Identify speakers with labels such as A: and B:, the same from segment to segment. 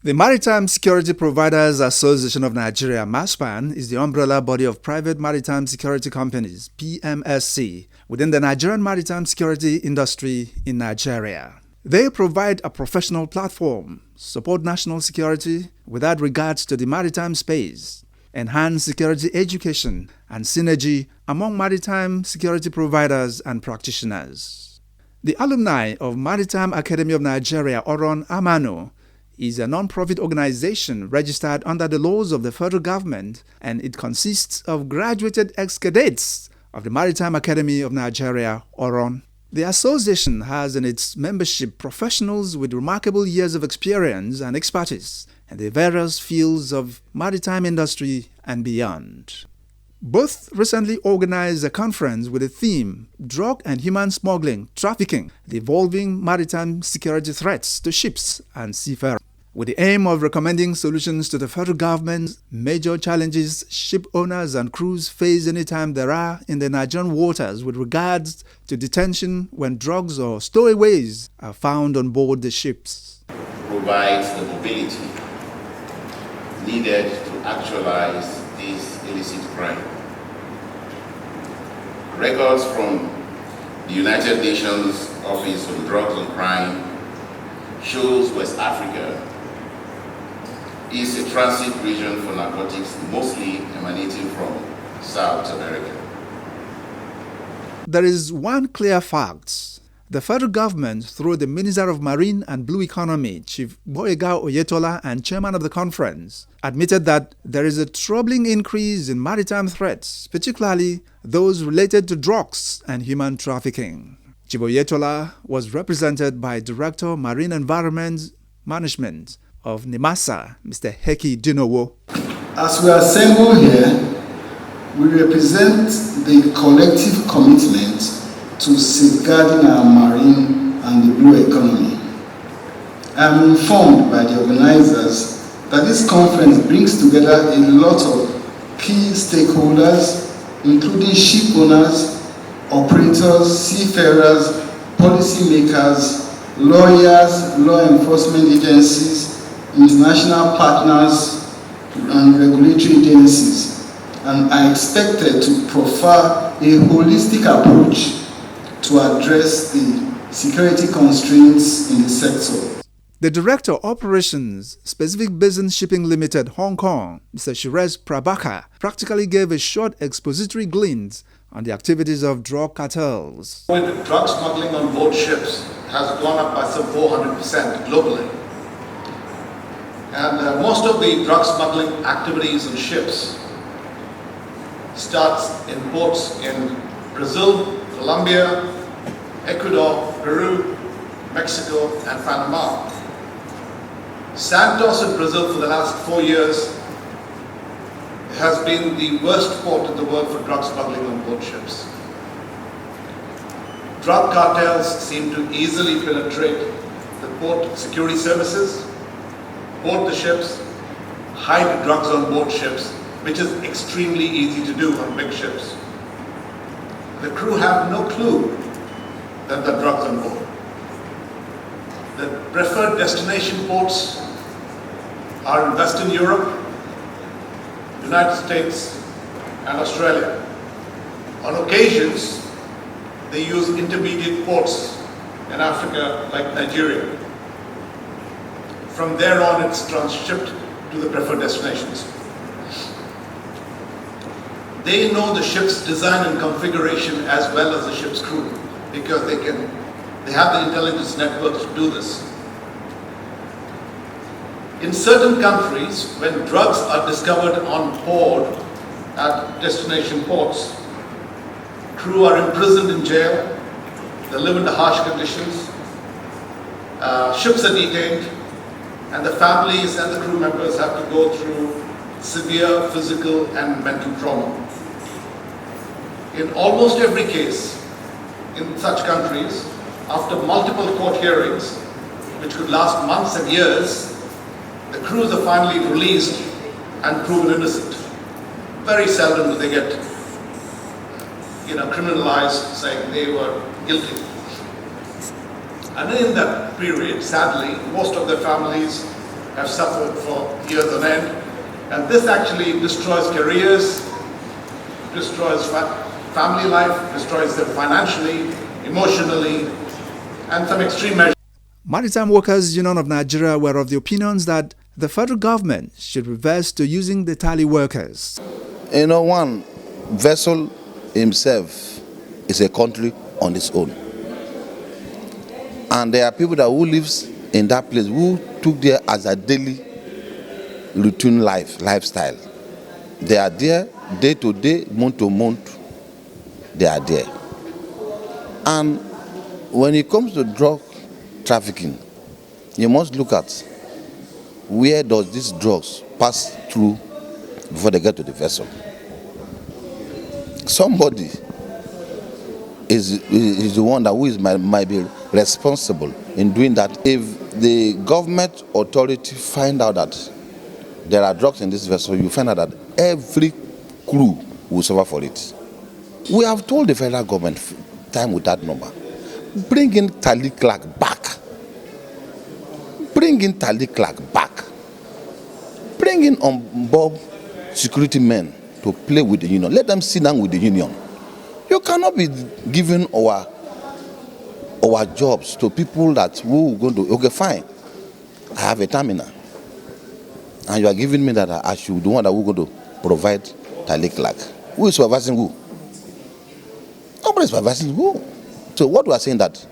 A: The Maritime Security Providers Association of Nigeria, MASPAN, is the umbrella body of private maritime security companies, PMSC, within the Nigerian maritime security industry in Nigeria. They provide a professional platform, support national security without regards to the maritime space, enhance security education and synergy among maritime security providers and practitioners. The alumni of Maritime Academy of Nigeria, AMANO, is a non-profit organization registered under the laws of the federal government, and it consists of graduated ex-cadets of the Maritime Academy of Nigeria, ORON. The association has in its membership professionals with remarkable years of experience and expertise in the various fields of maritime industry and beyond. Both recently organized a conference with the theme Drug and Human Smuggling, Trafficking, the Evolving Maritime Security Threats to Ships and Seafarers, with the aim of recommending solutions to the federal government's major challenges ship owners and crews face anytime there are in the Nigerian waters with regards to detention when drugs or stowaways are found on board the ships.
B: Provides the mobility needed to actualize this illicit crime. Records from the United Nations Office on Drugs and Crime shows West Africa is a transit region for narcotics, mostly emanating from South America.
A: There is one clear fact. The federal government, through the Minister of Marine and Blue Economy, Chief Boyega Oyetola, and chairman of the conference, admitted that there is a troubling increase in maritime threats, particularly those related to drugs and human trafficking. Chief Oyetola was represented by Director Marine Environment Management of NIMASA, Mr. Heki Dinowo.
C: As we assemble here, we represent the collective commitment to safeguarding our marine and the blue economy. I am informed by the organizers that this conference brings together a lot of key stakeholders, including ship owners, operators, seafarers, policymakers, lawyers, law enforcement agencies, international partners, and regulatory agencies, and are expected to proffer a holistic approach to address the security constraints in the sector.
A: The Director of Operations, Specific Basin Shipping Limited, Hong Kong, Mr. Shirez Prabhakar, practically gave a short expository glimpse on the activities of drug cartels.
D: With drug smuggling on board ships has gone up by some 400% globally. And most of the drug smuggling activities on ships starts in ports in Brazil, Colombia, Ecuador, Peru, Mexico, and Panama. Santos in Brazil for the last 4 years has been the worst port in the world for drug smuggling on board ships. Drug cartels seem to easily penetrate the port security services, board the ships, hide drugs on board ships, which is extremely easy to do on big ships. The crew have no clue that the drugs on board. The preferred destination ports are in Western Europe, United States, and Australia. On occasions, they use intermediate ports in Africa like Nigeria. From there on, it's transshipped to the preferred destinations. They know the ship's design and configuration as well as the ship's crew because they have the intelligence networks to do this. In certain countries, when drugs are discovered on board at destination ports, crew are imprisoned in jail, they live under harsh conditions, ships are detained, and the families and the crew members have to go through severe physical and mental trauma. In almost every case in such countries, after multiple court hearings, which could last months and years, the crews are finally released and proven innocent. Very seldom do they get criminalized, saying they were guilty. And in that period, sadly, most of their families have suffered for years on end. And this actually destroys careers, destroys family life, destroys them financially, emotionally, and some extreme measures.
A: Maritime Workers Union of Nigeria were of the opinions that the federal government should reverse to using the tally workers.
E: One vessel himself is a country on its own. And there are people who lives in that place who took there as a daily routine lifestyle. They are there day to day, month to month, they are there. And when it comes to drug trafficking, you must look at where does these drugs pass through before they get to the vessel. Somebody is the one that might be responsible in doing that. If the government authority find out that there are drugs in this vessel, you find out that every crew will suffer for it. We have told the federal government time with that number, bring in tally clerk back. Bring in tally clerk back. Bring in on board security men to play with the union. Let them sit down with the union. You cannot be giving our jobs to people that who are going to, okay, fine, I have a terminal. And you are giving me that I should be the one that we're going to provide tally clerk. Who is supervising who? Nobody is supervising who. So what we are saying that,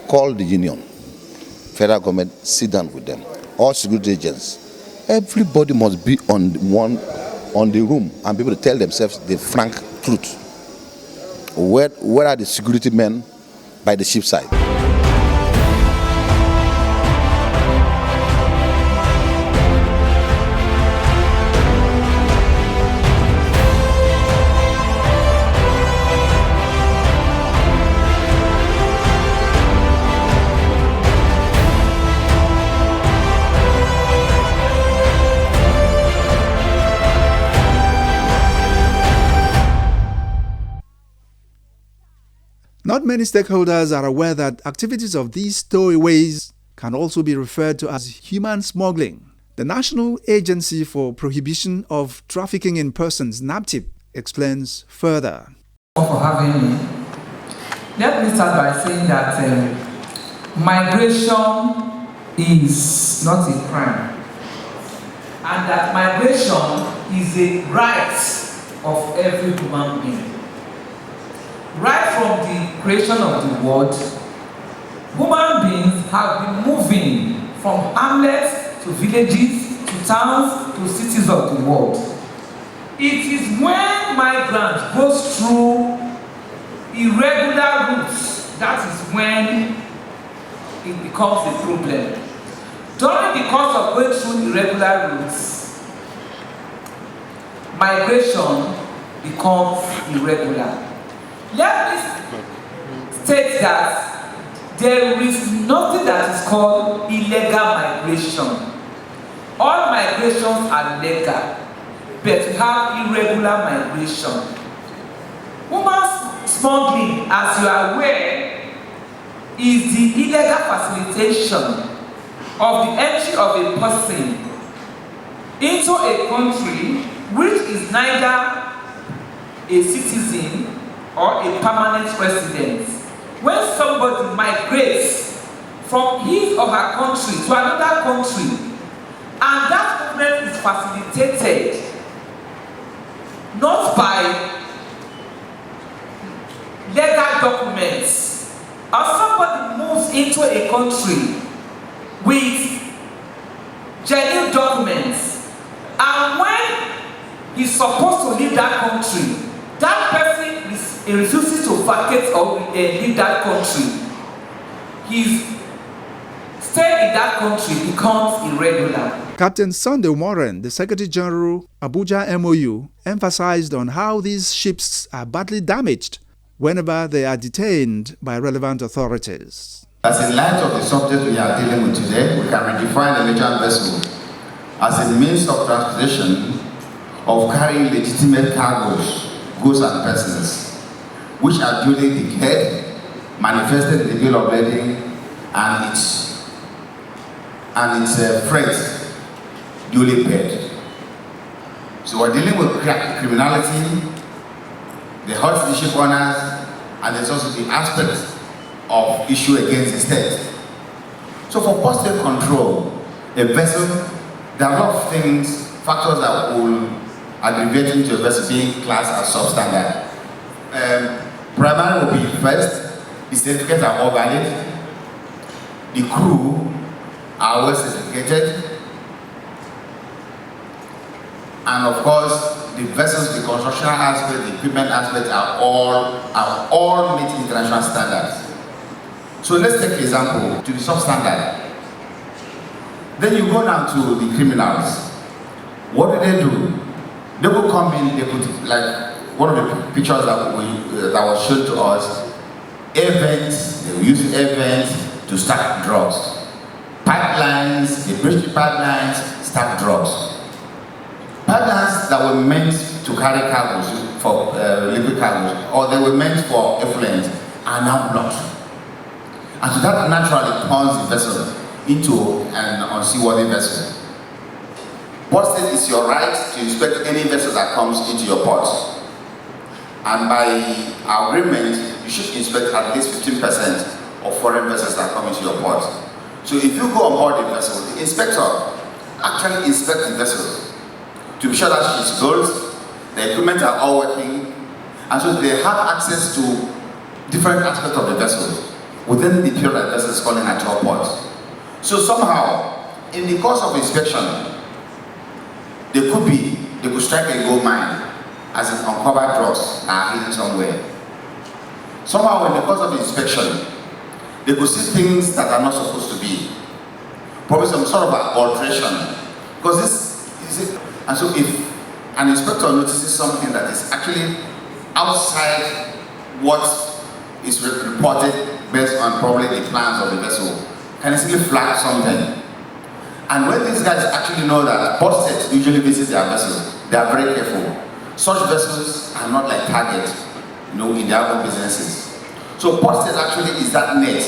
E: call the union, federal government, sit down with them, all security agents. Everybody must be on the room and be able to tell themselves the frank truth. Where are the security men by the ship side?
A: Not many stakeholders are aware that activities of these stowaways can also be referred to as human smuggling. The National Agency for Prohibition of Trafficking in Persons, NAPTIP, explains further.
F: For having me. Let me start by saying that migration is not a crime, and that migration is a right of every human being. Right from the creation of the world, human beings have been moving from hamlets to villages to towns to cities of the world. It is when migrants go through irregular routes that is when it becomes a problem. During the course of going through irregular routes, migration becomes irregular. Let me state that there is nothing that is called illegal migration. All migrations are legal, but we have irregular migration. Human smuggling, as you are aware, is the illegal facilitation of the entry of a person into a country which is neither a citizen or a permanent resident. When somebody migrates from his or her country to another country, and that movement is facilitated not by legal documents, or somebody moves into a country with genuine documents, and when he's supposed to leave that country, that person refuses to vacate or leave that country, his stay in that country becomes irregular.
A: Captain Sunday Warren, the Secretary General, Abuja MOU, emphasized on how these ships are badly damaged whenever they are detained by relevant authorities.
G: As in light of the subject we are dealing with today, we can redefine a merchant vessel as a means of transportation of carrying legitimate cargoes, goods and persons, which are duly declared, manifested in the bill of lading, and its freight duly paid. So we're dealing with criminality, the hurt the ship owners, and there's also the aspect of issue against the state. So for port state control, a vessel, there are a lot of things, factors that will aggravate into a vessel being classed as substandard. Primary will be first, the certificates are all valid, the crew are well certificated, and of course, the vessels, the construction aspect, the equipment aspect are all meet international standards. So let's take an example to the substandard. Then you go down to the criminals. What do? They will come in, they could, like one of the pictures that was shown to us, events, they will use events to stack drugs. Pipelines, they breach the pipelines, stack drugs. Pipelines that were meant to carry cargoes, for liquid cargoes, or they were meant for effluent, are now blocked. And so that naturally turns the vessel into an unseaworthy vessel. Port state is your right to inspect any vessel that comes into your port. And by our agreement, you should inspect at least 15% of foreign vessels that come into your port. So if you go on board the vessel, the inspector actually inspects the vessel to be sure that she's built, the equipment are all working, and so they have access to different aspects of the vessel within the period that the vessel is calling at your port. So somehow, in the course of inspection, they could strike a gold mine as in uncovered drugs are hidden somewhere. Somehow, in the course of the inspection, they could see things that are not supposed to be. Probably some sort of alteration. Because this is it. And so if an inspector notices something that is actually outside what is reported based on probably the plans of the vessel, can easily flag something. And when these guys actually know that port states usually visit their vessels, they are very careful. Such vessels are not like target, in their own businesses. So port state actually is that net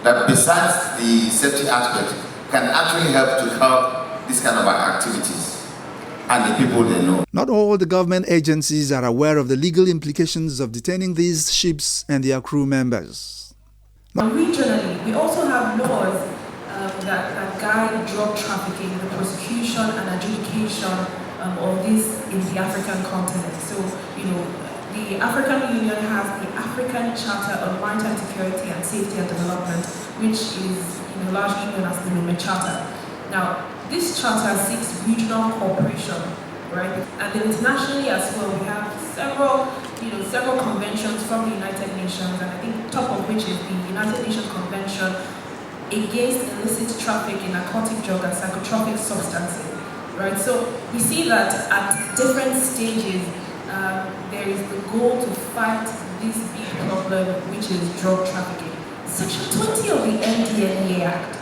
G: that besides the safety aspect can actually help to curb this kind of activities and the people they know.
A: Not all the government agencies are aware of the legal implications of detaining these ships and their crew members.
H: Regionally, we also have laws that guide drug trafficking, the prosecution and adjudication of this in the African continent. So, the African Union has the African Charter on Maritime Security and Safety and Development, which is largely known as the Lome Charter. Now, this charter seeks regional cooperation, right? And then internationally as well, we have several conventions from the United Nations, and I think top of which is the United Nations Convention against illicit traffic in narcotic drug and psychotropic substances, right? So we see that at different stages, there is the goal to fight this big problem, which is drug trafficking. Section 20 of the NDLEA Act,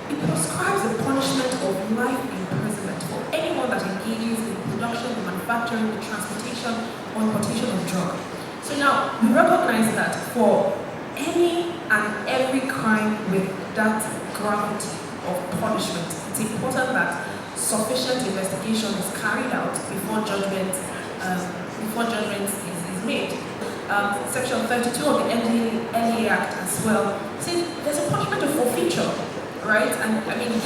H: it prescribes the punishment of life imprisonment for anyone that engages in production, the manufacturing, the transportation, or importation of drug. So now, we recognize that for any and every crime with that gravity of punishment, it's important that sufficient investigation is carried out before judgment is made. Section 32 of the NDLEA Act as well says there's a punishment of forfeiture, right? And I mean, it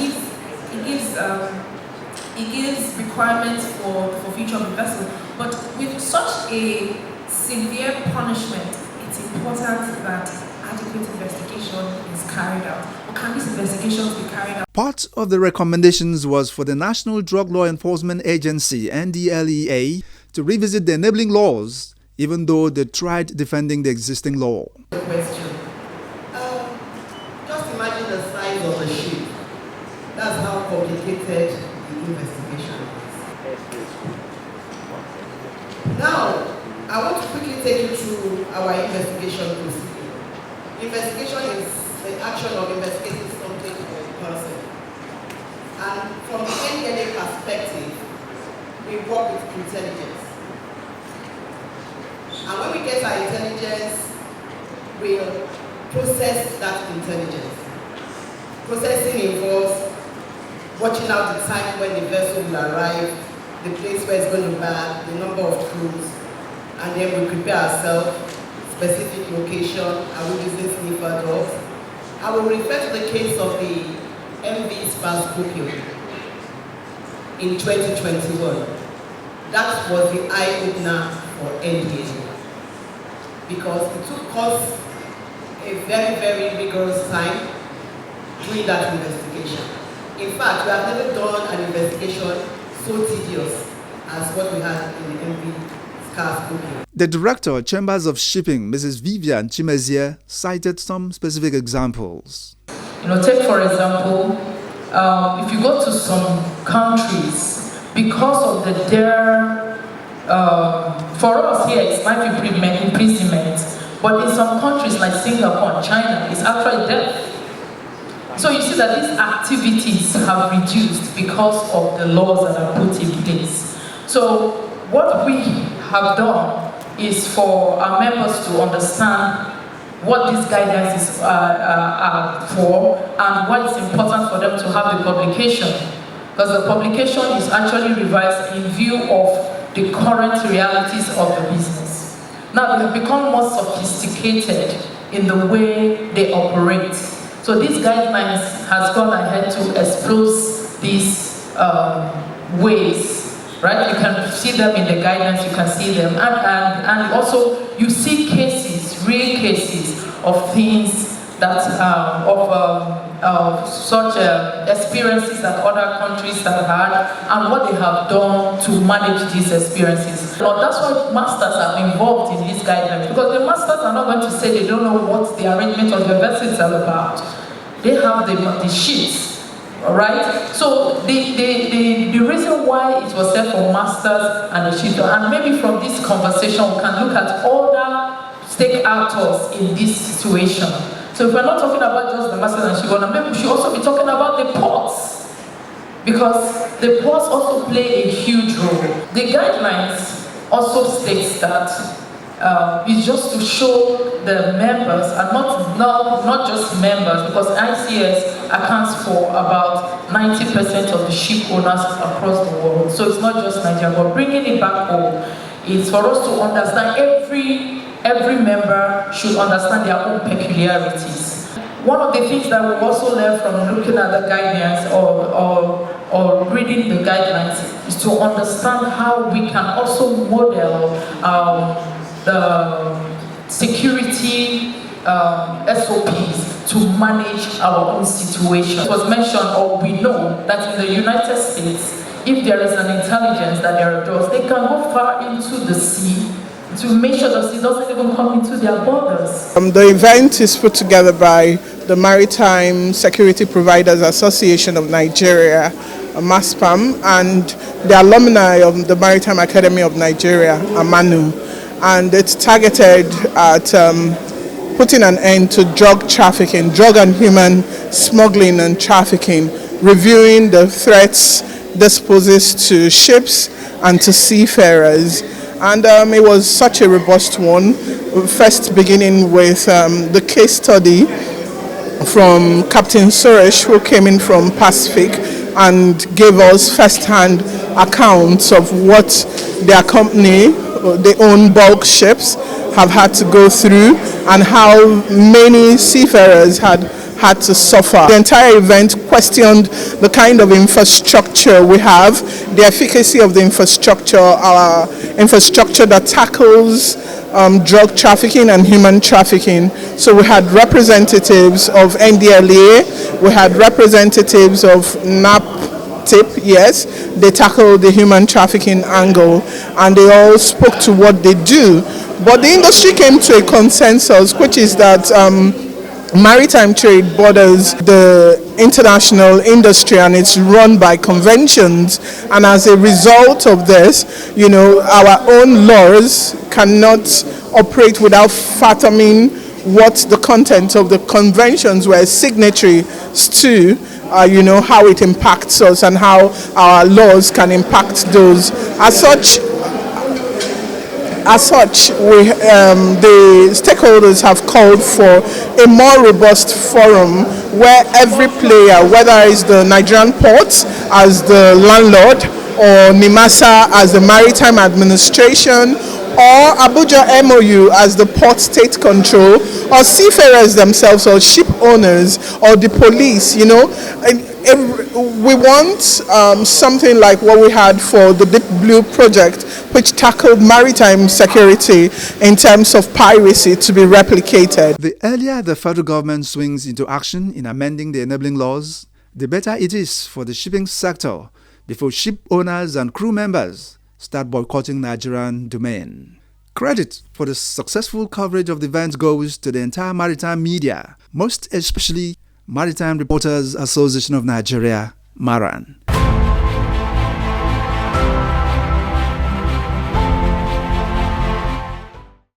H: gives requirements for the forfeiture of the vessel. But with such a severe punishment, it's important that adequate investigation is carried out. Or can these investigations be carried out?
A: Part of the recommendations was for the National Drug Law Enforcement Agency, NDLEA, to revisit the enabling laws, even though they tried defending the existing law.
I: Question. Just imagine the size of the ship. That's how complicated the investigation is. Now, I want to quickly take you through our investigation procedure. Investigation is the action of investigating something or a person. And from the NDLEA perspective, we work with intelligence. And when we get our intelligence, we'll process that intelligence. Processing involves watching out the time when the vessel will arrive, the place where it's going to berth, the number of crews, and then we prepare ourselves, specific location, and we using sniffer dogs. I will refer to the case of the MV Smuggling in 2021. That was the eye-opener for NDA, because it took us a very, very rigorous time doing that investigation. In fact, we have never done an investigation so tedious as what we had in the MV Smuggling.
A: The Director, Chambers of Shipping, Mrs. Vivian Chimezie, cited some specific examples.
F: Take for example, if you go to some countries, because of their, for us here, it's life imprisonment, but in some countries like Singapore and China, it's actually death. So you see that these activities have reduced because of the laws that are put in place. So what we have done is for our members to understand what these guidelines are for and why it's important for them to have the publication. Because the publication is actually revised in view of the current realities of the business. Now they have become more sophisticated in the way they operate. So these guidelines has gone ahead to expose these ways. Right, you can see them in the guidelines, you can see them, and also you see cases, real cases of things that of such experiences that other countries have had and what they have done to manage these experiences. But that's why masters are involved in these guidelines, because the masters are not going to say they don't know what the arrangement of the vessel is all about. They have the sheets. Alright, so the reason why it was set for masters and the shipper, and maybe from this conversation we can look at other stake actors in this situation. So if we're not talking about just the masters and shipper, maybe we should also be talking about the ports, because the ports also play a huge role. The guidelines also states that it's just to show the members, and not just members, because ICS accounts for about 90% of the ship owners across the world. So it's not just Nigeria, but bringing it back home is for us to understand every member should understand their own peculiarities. One of the things that we also learned from looking at the guidelines or reading the guidelines is to understand how we can also model the security SOPs to manage our own situation. It was mentioned, or we know, that in the United States, if there is an intelligence that there are drugs, they can go far into the sea to make sure the sea doesn't even come into their borders.
J: The event is put together by the Maritime Security Providers Association of Nigeria, MASPAN, and the alumni of the Maritime Academy of Nigeria, AMANO. And it's targeted at putting an end to drug trafficking, drug and human smuggling and trafficking, reviewing the threats this poses to ships and to seafarers. And it was such a robust one, first beginning with the case study from Captain Suresh, who came in from Pacific and gave us first-hand accounts of what their company, they own bulk ships, have had to go through, and how many seafarers had to suffer. The entire event questioned the kind of infrastructure we have, the efficacy of the infrastructure, our infrastructure that tackles drug trafficking and human trafficking. So we had representatives of NDLEA, we had representatives of NAPTIP, yes, they tackle the human trafficking angle, and they all spoke to what they do. But the industry came to a consensus, which is that maritime trade borders the international industry, and it's run by conventions, and as a result of this, you know, our own laws cannot operate without fathoming what the content of the conventions were signatories to, you know, how it impacts us and how our laws can impact those. As such, the stakeholders have called for a more robust forum where every player, whether it's the Nigerian ports as the landlord, or NIMASA as the Maritime Administration, or Abuja MOU as the port state control, or seafarers themselves, or ship owners, or the police, we want something like what we had for the Deep Blue project, which tackled maritime security in terms of piracy, to be replicated.
A: The earlier the federal government swings into action in amending the enabling laws, the better it is for the shipping sector before ship owners and crew members start boycotting Nigerian domain. Credit for the successful coverage of the event goes to the entire maritime media, most especially Maritime Reporters Association of Nigeria, MARAN.